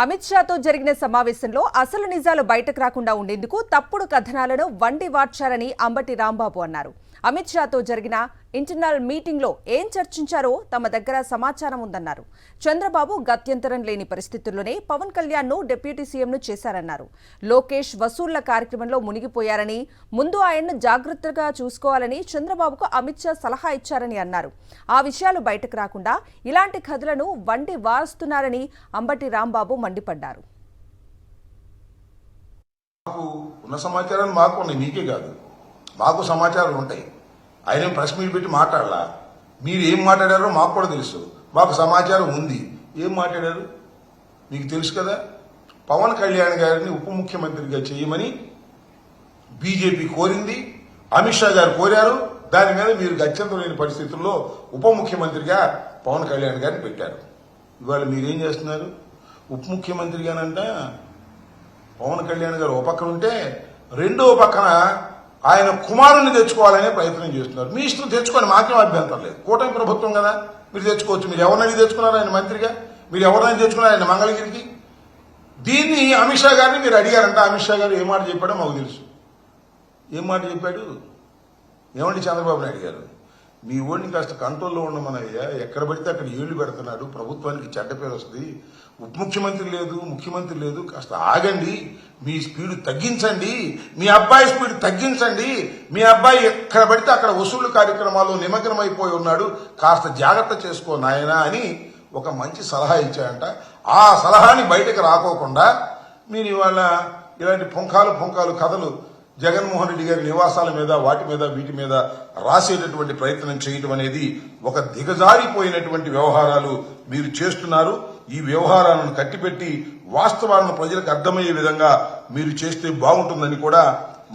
అమిత్ షాతో జరిగిన సమావేశంలో అసలు నిజాలు బయటకు రాకుండా ఉండేందుకు తప్పుడు కథనాలను వండి వార్చారని అంబటి రాంబాబు అన్నారు. అమిత్ షాతో జరిగిన ఇంటర్నల్ మీటింగ్లో ఏం చర్చించారో తమ దగ్గర సమాచారం ఉందన్నారు. చంద్రబాబు గత్యంతరం లేని పరిస్థితుల్లోనే పవన్ కళ్యాణ్ను డిప్యూటీ సీఎంను చేశారన్నారు. లోకేష్ వసూళ్ల కార్యక్రమంలో మునిగిపోయారని, ముందు ఆయన్ను జాగ్రత్తగా చూసుకోవాలని చంద్రబాబుకు అమిత్ షా సలహా ఇచ్చారని అన్నారు. ఆ విషయాలు బయటకు రాకుండా ఇలాంటి కథలను వండి వారుస్తున్నారని అంబటి రాంబాబు మండిపడ్డారు. ఉన్న సమాచారం మాకు ఉన్నాయి, మీకే కాదు, మాకు సమాచారాలు ఉంటాయి. ఆయన ప్రెస్ మీట్ పెట్టి మాట్లాడాలా, మీరు ఏం మాట్లాడారో మాకు కూడా తెలుసు, మాకు సమాచారం ఉంది. ఏం మాట్లాడారు మీకు తెలుసు కదా. పవన్ కళ్యాణ్ గారిని ఉప ముఖ్యమంత్రిగా చేయమని బీజేపీ కోరింది, అమిత్ షా గారు కోరారు. దాని మీద మీరు గత్యంతరం లేని పరిస్థితుల్లో ఉప ముఖ్యమంత్రిగా పవన్ కళ్యాణ్ గారిని పెట్టారు. ఇవాళ మీరేం చేస్తున్నారు? ఉప ముఖ్యమంత్రిగానంట పవన్ కళ్యాణ్ గారు ఒక పక్కన ఉంటే, రెండో పక్కన ఆయన కుమారుణ్ణి తెచ్చుకోవాలనే ప్రయత్నం చేస్తున్నారు. మీ ఇష్టం తెచ్చుకొని, మాకేం అభ్యంతరం లేదు. కూటమి ప్రభుత్వం కదా, మీరు తెచ్చుకోవచ్చు. మీరు ఎవరినైనా తెచ్చుకున్నారు ఆయన మంత్రిగా, మీరు ఎవరినైనా తెచ్చుకున్నారు ఆయన మంగళగిరికి. దీన్ని అమిత్ షా గారిని మీరు అడిగారంట. అమిత్ షా గారు ఏ మాట చెప్పాడో మాకు తెలుసు. ఏం మాట చెప్పాడు? ఏమండి చంద్రబాబు నాయుడు గారు, మీ ఓడిని కాస్త కంట్రోల్లో ఉండమనయ్యా, ఎక్కడ పడితే అక్కడ ఏళ్లు పెడుతున్నాడు, ప్రభుత్వానికి చెడ్డ పేరు వస్తుంది, ఉప ముఖ్యమంత్రి లేదు, ముఖ్యమంత్రి లేదు, కాస్త ఆగండి, మీ స్పీడ్ తగ్గించండి, మీ అబ్బాయి స్పీడ్ తగ్గించండి, మీ అబ్బాయి ఎక్కడ పడితే అక్కడ వసూళ్లు కార్యక్రమాల్లో నిమగ్నమైపోయి ఉన్నాడు, కాస్త జాగ్రత్త చేసుకో నాయనా అని ఒక మంచి సలహా ఇచ్చాయంట. ఆ సలహాని బయటకు రాకోకుండా మీరు ఇవాళ ఇలాంటి పుంఖాలు కథలు జగన్మోహన్ రెడ్డి గారి నివాసాల మీద, వాటి మీద, వీటి మీద రాసేటటువంటి ప్రయత్నం చేయడం అనేది ఒక దిగజారిపోయినటువంటి వ్యవహారాలు మీరు చేస్తున్నారు. ఈ వ్యవహారాలను కట్టిపెట్టి వాస్తవాలను ప్రజలకు అర్థమయ్యే విధంగా మీరు చేస్తే బాగుంటుందని కూడా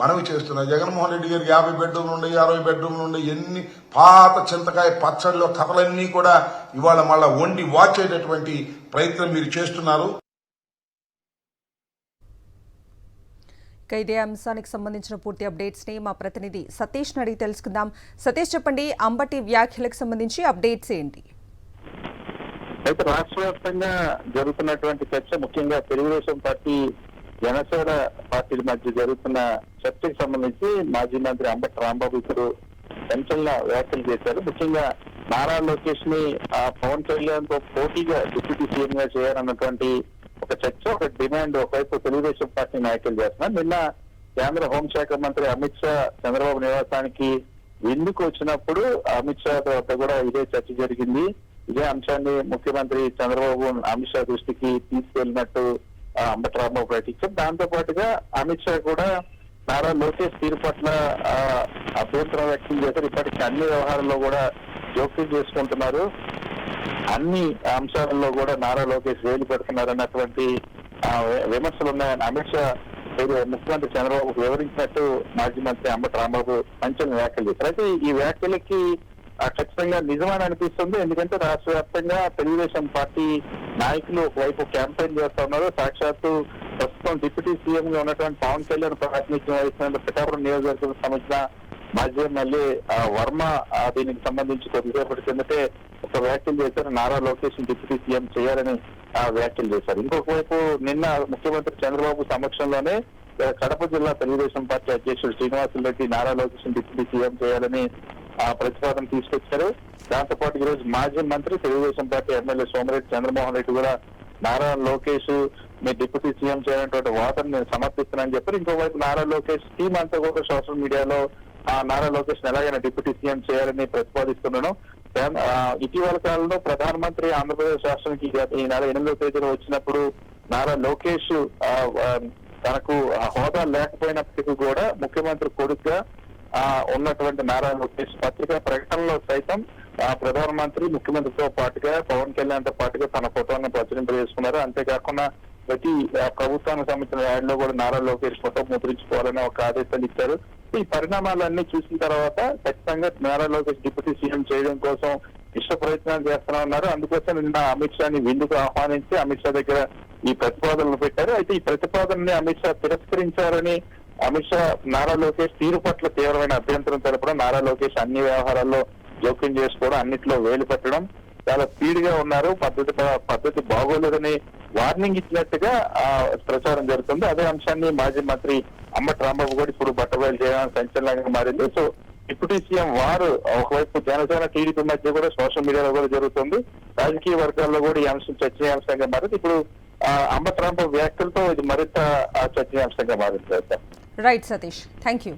మనవి చేస్తున్నారు. జగన్మోహన్ రెడ్డి గారికి 50 బెడ్రూమ్లు ఉన్నాయి, 60 బెడ్రూమ్లు ఉన్నాయి, ఎన్ని పాత చింతకాయ పచ్చడిలో కథలన్నీ కూడా ఇవాళ మళ్ళా వండి వాచేటటువంటి ప్రయత్నం మీరు చేస్తున్నారు. ఇదే అంశానికి సంబంధించిన పూర్తి అప్డేట్స్ ని మా ప్రతినిధి సతీష్ అడిగి తెలుసుకుందాం. సతీష్, చెప్పండి, అంబటి వ్యాఖ్యలకు సంబంధించి అప్డేట్స్ ఏంటి? అయితే రాష్ట్ర వ్యాప్తంగా జరుగుతున్నటువంటి చర్చ, ముఖ్యంగా తెలుగుదేశం పార్టీ, జనసేన పార్టీల మధ్య జరుగుతున్న చర్చకు సంబంధించి మాజీ మంత్రి అంబటి రాంబాబు ఇప్పుడు సంచలన వ్యాఖ్యలు చేశారు. ముఖ్యంగా నారా లోకేష్ ని పవన్ కళ్యాణ్ తో పోటీగా డిప్యూటీ సీఎం గా చేయాలన్నటువంటి ఒక చర్చ, ఒక డిమాండ్ ఒకవైపు తెలుగుదేశం పార్టీ నాయకులు చేస్తున్నారు. నిన్న కేంద్ర హోంశాఖ మంత్రి అమిత్ షా చంద్రబాబు నివాసానికి విందుకు వచ్చినప్పుడు అమిత్ షా వద్ద కూడా ఇదే చర్చ జరిగింది. ఇదే అంశాన్ని ముఖ్యమంత్రి చంద్రబాబు అమిత్ షా దృష్టికి తీసుకెళ్లినట్టు అంబటి రాంబాబు ప్రకటించారు. దాంతో పాటుగా అమిత్ షా కూడా నారా లోకేష్ తీరు పట్ల అభ్యంతరం వ్యక్తం చేశారు. ఇప్పటికీ అన్ని వ్యవహారాల్లో కూడా జోక్యం చేసుకుంటున్నారు, అన్ని అంశాలలో కూడా నారా లోకేష్ వేలు పెడుతున్నారు అన్నటువంటి విమర్శలు ఉన్నాయని అమిత్ షా ముఖ్యమంత్రి చంద్రబాబు వివరించినట్టు మాజీ మంత్రి అంబటి రాంబాబు సంచలన వ్యాఖ్యలు చేశారు. అయితే ఈ వ్యాఖ్యలకి ఖచ్చితంగా నిజమని అనిపిస్తుంది. ఎందుకంటే రాష్ట్ర వ్యాప్తంగా తెలుగుదేశం పార్టీ నాయకులు ఒకవైపు క్యాంపెయిన్ చేస్తా ఉన్నారు. సాక్షాత్తు ప్రస్తుతం డిప్యూటీ సీఎం గా ఉన్నటువంటి పవన్ కళ్యాణ్ ప్రాతినిధ్యం వహిస్తున్న పిఠాపురం నియోజకవర్గం సంబంధించిన మాజీ ఎమ్మెల్యే వర్మ దీనికి సంబంధించి కొద్దిసేపటి కిందటే ఒక వ్యాఖ్యలు చేశారు. నారా లోకేష్ డిప్యూటీ సీఎం చేయాలని వ్యాఖ్యలు చేశారు. ఇంకొక వైపు నిన్న ముఖ్యమంత్రి చంద్రబాబు సమక్షంలోనే కడప జిల్లా తెలుగుదేశం పార్టీ అధ్యక్షుడు శ్రీనివాసులు రెడ్డి నారా లోకేష్ డిప్యూటీ సీఎం చేయాలని ప్రతిపాదన తీసుకొచ్చారు. దాంతో పాటు ఈ రోజు మాజీ మంత్రి తెలుగుదేశం పార్టీ ఎమ్మెల్యే సోమిరెడ్డి చంద్రమోహన్ రెడ్డి కూడా నారా లోకేష్ మీ డిప్యూటీ సీఎం చేయనటువంటి వాదన నేను సమర్థిస్తున్నానని చెప్పారు. ఇంకోవైపు నారా లోకేష్ టీం అంతా కూడా సోషల్ మీడియాలో నారా లోకేష్ ఎలాగైనా డిప్యూటీ సీఎం చేయాలని ప్రతిపాదిస్తున్నాను. ఇటీవల కాలంలో ప్రధానమంత్రి ఆంధ్రప్రదేశ్ రాష్ట్రానికి ఈ నెల 8వ తేదీన వచ్చినప్పుడు నారా లోకేష్ తనకు హోదా లేకపోయినప్పటికీ కూడా ముఖ్యమంత్రి కొడుకుగా ఉన్నటువంటి నారా లోకేష్ పత్రికా ప్రకటనలో సైతం ప్రధానమంత్రి, ముఖ్యమంత్రితో పాటుగా పవన్ కళ్యాణ్ తో పాటుగా తన ఫోటోను ప్రచురింపజేసుకున్నారు. అంతేకాకుండా ప్రతి ప్రభుత్వానికి సంబంధించిన యాడ్లో కూడా నారా లోకేష్ ఫోటో ముద్రించుకోవాలని ఒక ఆదేశాలు ఇచ్చారు. ఈ పరిణామాలన్నీ చూసిన తర్వాత ఖచ్చితంగా నారా లోకేష్ డిప్యూటీ సీఎం చేయడం కోసం ఇష్ట ప్రయత్నాలు చేస్తున్నా ఉన్నారు. అందుకోసం నిన్న అమిత్ షాని విందుకు ఆహ్వానించి అమిత్ షా దగ్గర ఈ ప్రతిపాదనలు పెట్టారు. అయితే ఈ ప్రతిపాదనని అమిత్ షా తిరస్కరించారని అమిత్ షా నారా లోకేష్ తీరు పట్ల తీవ్రమైన అభ్యంతరం తెలపడం, నారా లోకేష్ అన్ని వ్యవహారాల్లో జోక్యం చేసుకోవడం, అన్నిట్లో వేలు పెట్టడం, చాలా స్పీడ్ గా ఉన్నారు, పద్ధతి బాగోలేదని వార్నింగ్ ఇచ్చినట్టుగా ప్రచారం జరుగుతుంది. అదే అంశాన్ని మాజీ మంత్రి అంబటి రాంబాబు కూడా ఇప్పుడు బట్టబయలు చేయడానికి సంచలనంగా మారింది. సో డిప్యూటీ సీఎం వారు ఒకవైపు జనసేన టీడీపీ మధ్య కూడా సోషల్ మీడియాలో కూడా జరుగుతుంది, రాజకీయ వర్గాల్లో కూడా ఈ అంశం చర్చనీయాంశంగా మారింది. ఇప్పుడు అంబటి రాంబాబు వ్యాఖ్యలతో ఇది మరింత చర్చనీయాంశంగా మారింది. Right Satish, thank you.